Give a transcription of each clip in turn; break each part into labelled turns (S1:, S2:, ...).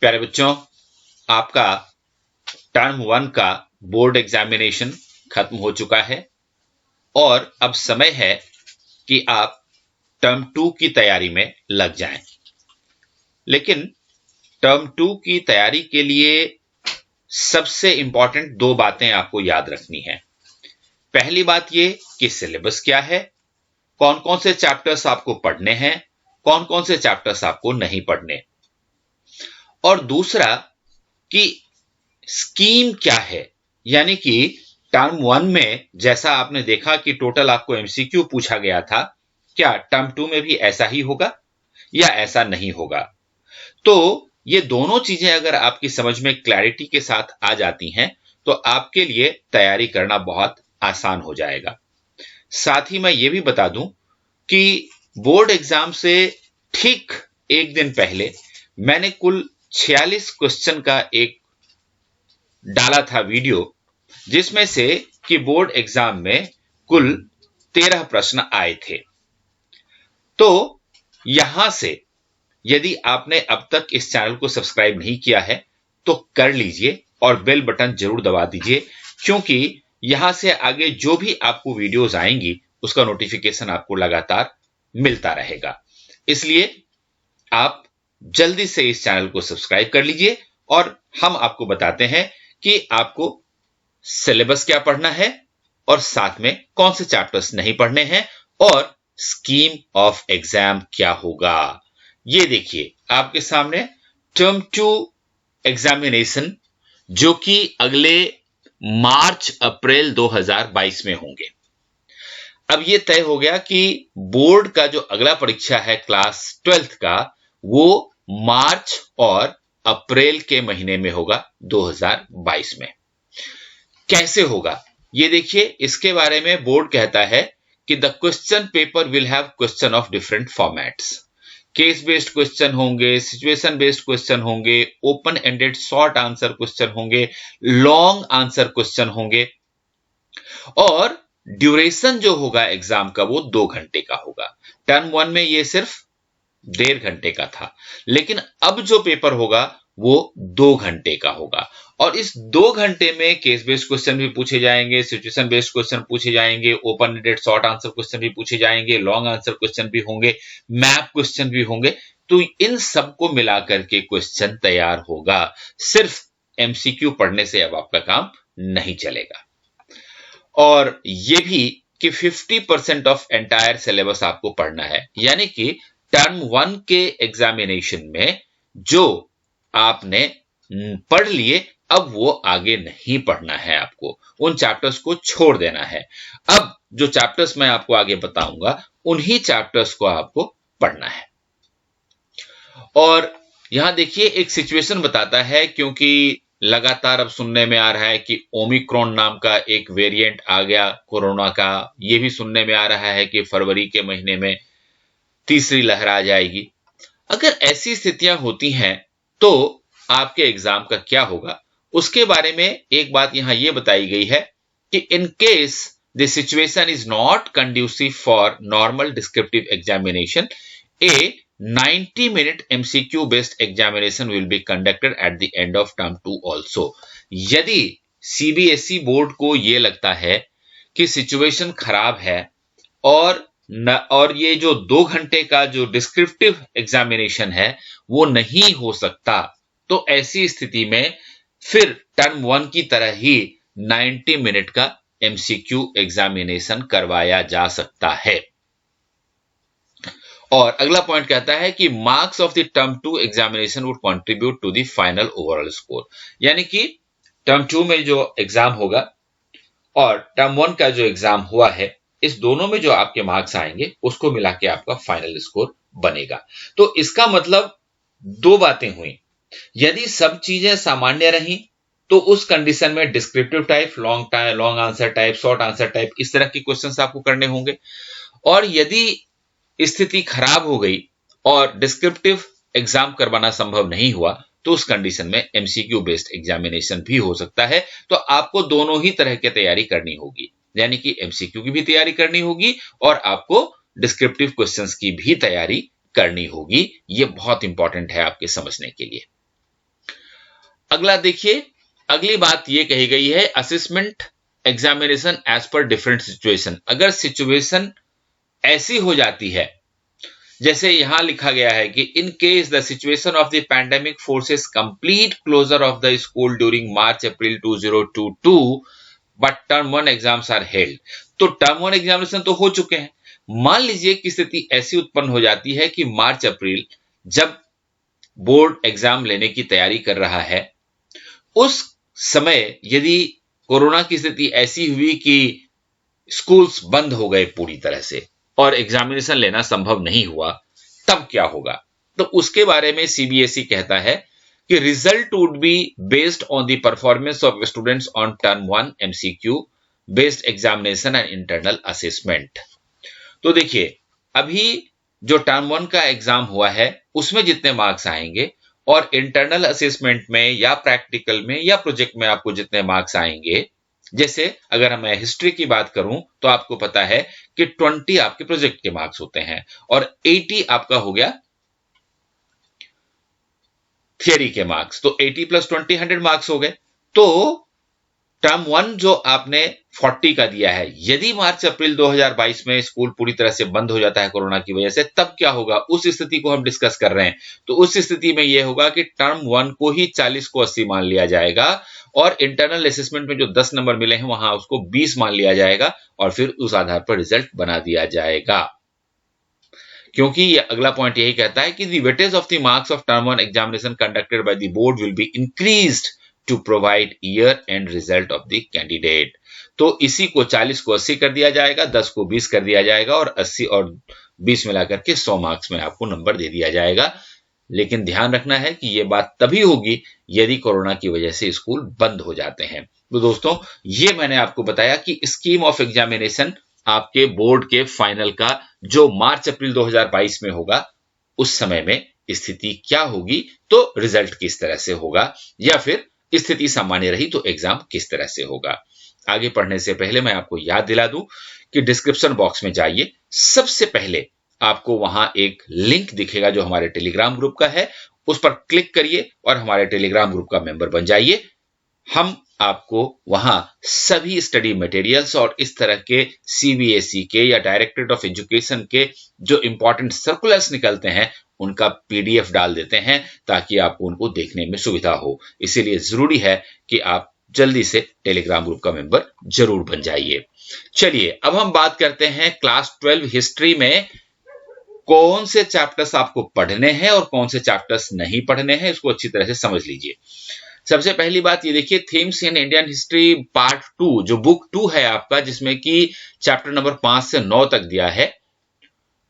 S1: प्यारे बच्चों, आपका टर्म 1 का बोर्ड एग्जामिनेशन खत्म हो चुका है और अब समय है कि आप टर्म 2 की तैयारी में लग जाएं। लेकिन टर्म 2 की तैयारी के लिए सबसे इंपॉर्टेंट 2 बातें आपको याद रखनी है। पहली बात ये कि सिलेबस क्या है, कौन कौन से चैप्टर्स आपको पढ़ने हैं, कौन कौन से चैप्टर्स आपको नहीं पढ़ने, और दूसरा कि स्कीम क्या है। यानी कि टर्म 1 में जैसा आपने देखा कि टोटल आपको एमसीक्यू पूछा गया था, क्या टर्म 2 में भी ऐसा ही होगा या ऐसा नहीं होगा। तो ये दोनों चीजें अगर आपकी समझ में क्लैरिटी के साथ आ जाती हैं तो आपके लिए तैयारी करना बहुत आसान हो जाएगा। साथ ही मैं ये भी बता दूं कि बोर्ड एग्जाम से ठीक एक दिन पहले मैंने कुल 46 क्वेश्चन का एक डाला था वीडियो, जिसमें से कि बोर्ड एग्जाम में कुल 13 प्रश्न आए थे। तो यहां से यदि आपने अब तक इस चैनल को सब्सक्राइब नहीं किया है तो कर लीजिए और बेल बटन जरूर दबा दीजिए, क्योंकि यहां से आगे जो भी आपको वीडियोस आएंगी उसका नोटिफिकेशन आपको लगातार मिलता रहेगा। इसलिए आप जल्दी से इस चैनल को सब्सक्राइब कर लीजिए और हम आपको बताते हैं कि आपको सिलेबस क्या पढ़ना है और साथ में कौन से चैप्टर्स नहीं पढ़ने हैं और स्कीम ऑफ एग्जाम क्या होगा। ये देखिए आपके सामने टर्म 2 एग्जामिनेशन जो कि अगले मार्च अप्रैल 2022 में होंगे। अब ये तय हो गया कि बोर्ड का जो अगला परीक्षा है क्लास 12th का, वो मार्च और अप्रैल के महीने में होगा 2022 में। कैसे होगा ये देखिए, इसके बारे में बोर्ड कहता है कि the question paper will have question of different formats. Case based question होंगे, सिचुएशन बेस्ड क्वेश्चन होंगे, open ended short answer question होंगे, लॉन्ग आंसर क्वेश्चन होंगे, और ड्यूरेशन जो होगा एग्जाम का वो 2 घंटे का होगा। टर्म 1 में ये सिर्फ 1.5 घंटे का था, लेकिन अब जो पेपर होगा वो 2 घंटे का होगा। और इस 2 घंटे में केस बेस्ड क्वेश्चन भी पूछे जाएंगे, सिचुएशन बेस्ड क्वेश्चन पूछे जाएंगे, open ended short answer question भी पूछे जाएंगे, लॉन्ग आंसर क्वेश्चन भी होंगे, मैप क्वेश्चन भी होंगे। तो इन सबको मिलाकर के क्वेश्चन तैयार होगा। सिर्फ एमसीक्यू पढ़ने से अब आपका काम नहीं चलेगा। और ये भी कि 50% ऑफ एंटायर सिलेबस आपको पढ़ना है। यानी कि टर्म 1 के एग्जामिनेशन में जो आपने पढ़ लिए, अब वो आगे नहीं पढ़ना है, आपको उन चैप्टर्स को छोड़ देना है। अब जो चैप्टर्स मैं आपको आगे बताऊंगा उन्हीं चैप्टर्स को आपको पढ़ना है। और यहां देखिए एक सिचुएशन बताता है, क्योंकि लगातार अब सुनने में आ रहा है कि ओमिक्रॉन नाम का एक वेरिएंट आ गया कोरोना का। यह भी सुनने में आ रहा है कि फरवरी के महीने में तीसरी लहर आ जाएगी। अगर ऐसी स्थितियां होती हैं तो आपके एग्जाम का क्या होगा, उसके बारे में एक बात यहां यह बताई गई है कि in case the situation is not conducive for normal descriptive examination, A 90-minute MCQ based examination will be conducted at the end of term 2 also। यदि सीबीएसई बोर्ड को यह लगता है कि सिचुएशन खराब है और ये जो 2 घंटे का जो डिस्क्रिप्टिव एग्जामिनेशन है वो नहीं हो सकता, तो ऐसी स्थिति में फिर टर्म 1 की तरह ही 90 मिनट का MCQ एग्जामिनेशन करवाया जा सकता है। और अगला पॉइंट कहता है कि marks of the term 2 examination would contribute to the final overall score. यानी कि टर्म 2 में जो एग्जाम होगा और टर्म 1 का जो एग्जाम हुआ है, इस दोनों में जो आपके मार्क्स आएंगे उसको मिला के आपका फाइनल स्कोर बनेगा। तो इसका मतलब 2 बातें हुई। यदि सब चीजें सामान्य रही तो उस कंडीशन में descriptive type, long answer type, short answer type, इस तरह के क्वेश्चंस आपको करने होंगे। और यदि स्थिति खराब हो गई और डिस्क्रिप्टिव एग्जाम करवाना संभव नहीं हुआ तो उस कंडीशन में एमसीक्यू बेस्ड एग्जामिनेशन भी हो सकता है। तो आपको दोनों ही तरह की तैयारी करनी होगी, यानी कि एमसीक्यू की भी तैयारी करनी होगी और आपको डिस्क्रिप्टिव क्वेश्चंस की भी तैयारी करनी होगी। यह बहुत इंपॉर्टेंट है आपके समझने के लिए। अगला देखिए, अगली बात ये कही गई है, assessment examination as per different situation. अगर सिचुएशन ऐसी हो जाती है, जैसे यहां लिखा गया है कि in case the situation of the pandemic forces complete closure of the school during March April 2022 but term 1 exams are held. तो टर्म 1 एग्जामिनेशन तो हो चुके हैं, मान लीजिए कि स्थिति ऐसी उत्पन्न हो जाती है कि मार्च अप्रैल जब बोर्ड एग्जाम लेने की तैयारी कर रहा है, उस समय यदि कोरोना की स्थिति ऐसी हुई कि स्कूल्स बंद हो गए पूरी तरह से और एग्जामिनेशन लेना संभव नहीं हुआ, तब क्या होगा? तो उसके बारे में सीबीएसई कहता है कि result would be based on the performance of students on term 1 MCQ based examination and internal assessment. तो देखिए, अभी जो टर्म 1 का एग्जाम हुआ है उसमें जितने मार्क्स आएंगे और इंटरनल असेसमेंट में या प्रैक्टिकल में या प्रोजेक्ट में आपको जितने मार्क्स आएंगे, जैसे अगर मैं हिस्ट्री की बात करूं तो आपको पता है कि 20 आपके प्रोजेक्ट के मार्क्स होते हैं और 80 आपका हो गया थियरी के मार्क्स। तो 80 प्लस 20 100 मार्क्स हो गए। तो टर्म 1 जो आपने 40 का दिया है, यदि मार्च अप्रैल 2022 में स्कूल पूरी तरह से बंद हो जाता है कोरोना की वजह से, तब क्या होगा? उस स्थिति को हम डिस्कस कर रहे हैं। तो उस स्थिति में यह होगा कि टर्म 1 को ही 40 को 80 मान लिया जाएगा और इंटरनल असेसमेंट में जो 10 नंबर मिले हैं वहां उसको 20 मान लिया जाएगा और फिर उस आधार पर रिजल्ट बना दिया जाएगा। क्योंकि ये अगला पॉइंट यही कहता है कि the weightage of the marks of term 1 examination conducted by the board will be increased to provide year end result of the candidate. तो इसी को 40 को 80 कर दिया जाएगा, 10 को 20 कर दिया जाएगा और 80 और 20 मिलाकर के 100 मार्क्स में आपको नंबर दे दिया जाएगा। लेकिन ध्यान रखना है कि यह बात तभी होगी यदि कोरोना की वजह से स्कूल बंद हो जाते हैं। तो दोस्तों, ये मैंने आपको बताया कि स्कीम ऑफ एग्जामिनेशन आपके बोर्ड के फाइनल का जो मार्च अप्रैल 2022 में होगा, उस समय में स्थिति क्या होगी, तो रिजल्ट किस तरह से होगा, या फिर स्थिति सामान्य रही तो एग्जाम किस तरह से होगा। आगे पढ़ने से पहले मैं आपको याद दिला दूं कि डिस्क्रिप्शन बॉक्स में जाइए, सबसे पहले आपको वहां एक लिंक दिखेगा जो हमारे टेलीग्राम ग्रुप का है, उस पर क्लिक करिए और हमारे टेलीग्राम ग्रुप का मेंबर बन जाइए। हम आपको वहां सभी स्टडी मटेरियल्स और इस तरह के सीबीएसई के या डायरेक्टरेट ऑफ एजुकेशन के जो इंपॉर्टेंट सर्कुलर्स निकलते हैं उनका पीडीएफ डाल देते हैं ताकि आपको उनको देखने में सुविधा हो। इसीलिए जरूरी है कि आप जल्दी से टेलीग्राम ग्रुप का मेंबर जरूर बन जाइए। चलिए, अब हम बात करते हैं क्लास 12 हिस्ट्री में कौन से चैप्टर्स आपको पढ़ने हैं और कौन से चैप्टर्स नहीं पढ़ने हैं, इसको अच्छी तरह से समझ लीजिए। सबसे पहली बात ये देखिए, themes in Indian history part 2 जो बुक 2 है आपका, जिसमें कि चैप्टर नंबर 5 से 9 तक दिया है।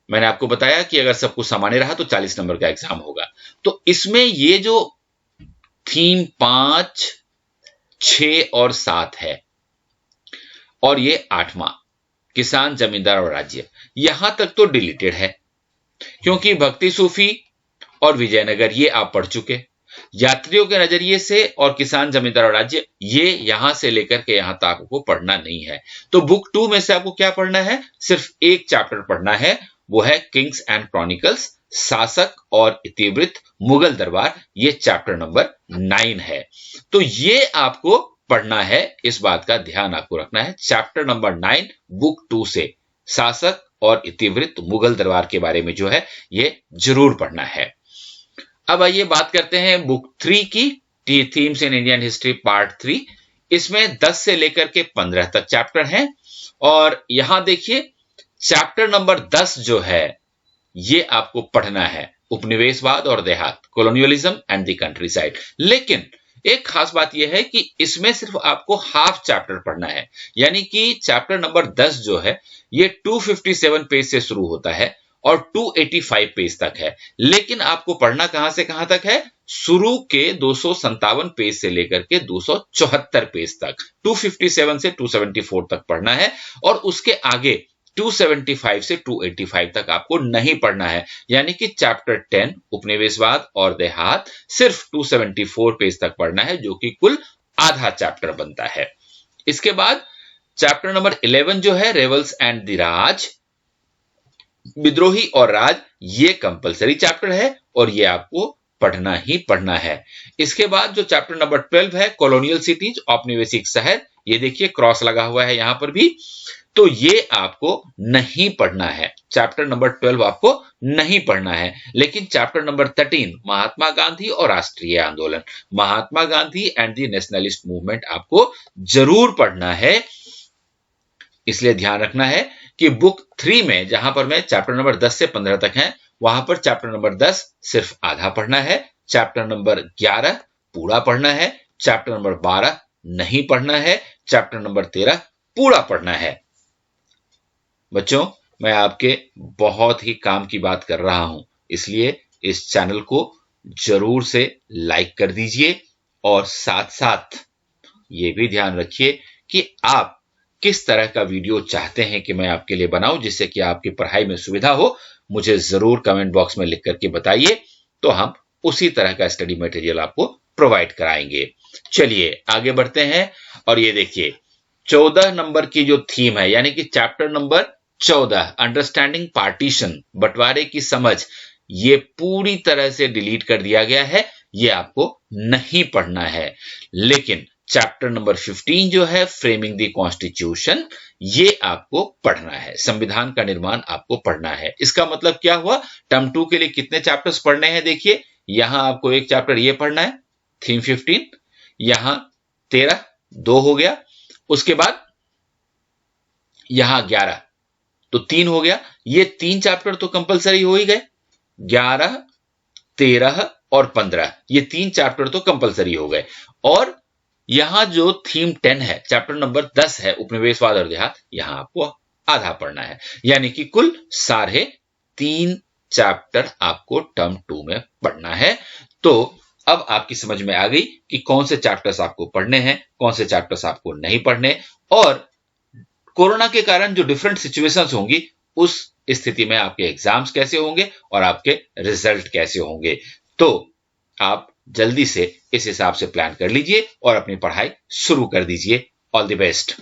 S1: मैंने आपको बताया कि अगर सब कुछ सामान्य रहा तो 40 नंबर का एग्जाम होगा। तो इसमें ये जो थीम 5, 6 और 7 है और ये 8वां किसान, जमींदार और राज्य, यहां तक तो डिलीटेड है क्योंकि भक्ति सूफी और विजयनगर ये आप पढ़ चुके। यात्रियों के नजरिए से और किसान, जमींदार और राज्य, ये यहां से लेकर के यहां तक आपको पढ़ना नहीं है। तो बुक 2 में से आपको क्या पढ़ना है? सिर्फ एक चैप्टर पढ़ना है, वो है किंग्स एंड क्रॉनिकल्स, शासक और इतिवृत्त, मुगल दरबार। ये चैप्टर नंबर 9 है। तो ये आपको पढ़ना है, इस बात का ध्यान आपको रखना है। चैप्टर नंबर 9 बुक 2 से शासक और इतिवृत्त, मुगल दरबार के बारे में जो है ये जरूर पढ़ना है। अब आइए बात करते हैं बुक 3 की, themes in Indian history part 3। इसमें 10 से लेकर के 15 तक चैप्टर हैं और यहां देखिए चैप्टर नंबर 10 जो है ये आपको पढ़ना है, उपनिवेशवाद और देहात, colonialism and the country side. लेकिन एक खास बात यह है कि इसमें सिर्फ आपको हाफ चैप्टर पढ़ना है, यानी कि चैप्टर नंबर 10 जो है ये 257 पेज से शुरू होता है और 285 पेज तक है। लेकिन आपको पढ़ना कहां से कहां तक है? शुरू के 257 पेज से लेकर के 274 पेज तक, 257 से 274 तक पढ़ना है और उसके आगे 275 से 285 तक आपको नहीं पढ़ना है। यानी कि चैप्टर 10 उपनिवेशवाद और देहात सिर्फ 274 पेज तक पढ़ना है, जो कि कुल आधा चैप्टर बनता है। इसके बाद चैप्टर नंबर 11 जो है रेवल्स एंड द राज, विद्रोही और राज, ये कंपलसरी चैप्टर है और ये आपको पढ़ना ही पढ़ना है। इसके बाद जो चैप्टर नंबर 12 है, कॉलोनियल सिटीज, औपनिवेशिक शहर, ये देखिए क्रॉस लगा हुआ है यहां पर भी, तो ये आपको नहीं पढ़ना है। चैप्टर नंबर 12 आपको नहीं पढ़ना है। लेकिन चैप्टर नंबर 13 महात्मा गांधी और राष्ट्रीय आंदोलन, Mahatma Gandhi and the nationalist movement आपको जरूर पढ़ना है। इसलिए ध्यान रखना है कि बुक 3 में जहां पर मैं चैप्टर नंबर 10 से 15 तक है, वहां पर चैप्टर नंबर 10 सिर्फ आधा पढ़ना है, चैप्टर नंबर 11 पूरा पढ़ना है, चैप्टर नंबर 12 नहीं पढ़ना है, चैप्टर नंबर 13 पूरा पढ़ना है। बच्चों, मैं आपके बहुत ही काम की बात कर रहा हूं, इसलिए इस चैनल को जरूर से लाइक कर दीजिए और साथ साथ ये भी ध्यान रखिए कि आप किस तरह का वीडियो चाहते हैं कि मैं आपके लिए बनाऊं, जिससे कि आपकी पढ़ाई में सुविधा हो। मुझे जरूर कमेंट बॉक्स में लिख करके बताइए, तो हम उसी तरह का स्टडी मटेरियल आपको प्रोवाइड कराएंगे। चलिए आगे बढ़ते हैं और ये देखिए 14 नंबर की जो थीम है, यानी कि चैप्टर नंबर 14 अंडरस्टैंडिंग पार्टीशन, बंटवारे की समझ, ये पूरी तरह से डिलीट कर दिया गया है, ये आपको नहीं पढ़ना है। लेकिन चैप्टर नंबर 15 जो है फ्रेमिंग द कॉन्स्टिट्यूशन, ये आपको पढ़ना है। संविधान का निर्माण आपको पढ़ना है। इसका मतलब क्या हुआ, टर्म 2 के लिए कितने चैप्टर्स पढ़ने हैं, देखिए यहां आपको एक चैप्टर ये पढ़ना है, थीम 15, यहां 13 2 हो गया, उसके बाद यहां 11 तो 3 हो गया। ये 3 चैप्टर तो कंपलसरी हो ही गए, 11 13 और 15, ये 3 चैप्टर तो कंपलसरी हो गए। और यहां जो थीम 10 है, चैप्टर नंबर 10 है उपनिवेशवाद और देहात, यहां आपको आधा पढ़ना है, यानी कि कुल 3.5 चैप्टर आपको टर्म 2 में पढ़ना है। तो अब आपकी समझ में आ गई कि कौन से चैप्टर्स आपको पढ़ने हैं, कौन से चैप्टर्स आपको नहीं पढ़ने, और कोरोना के कारण जो डिफरेंट सिचुएशंस होंगी, उस स्थिति में आपके एग्जाम्स कैसे होंगे और आपके रिजल्ट कैसे होंगे। तो आप जल्दी से इस हिसाब से प्लान कर लीजिए और अपनी पढ़ाई शुरू कर दीजिए। All the best.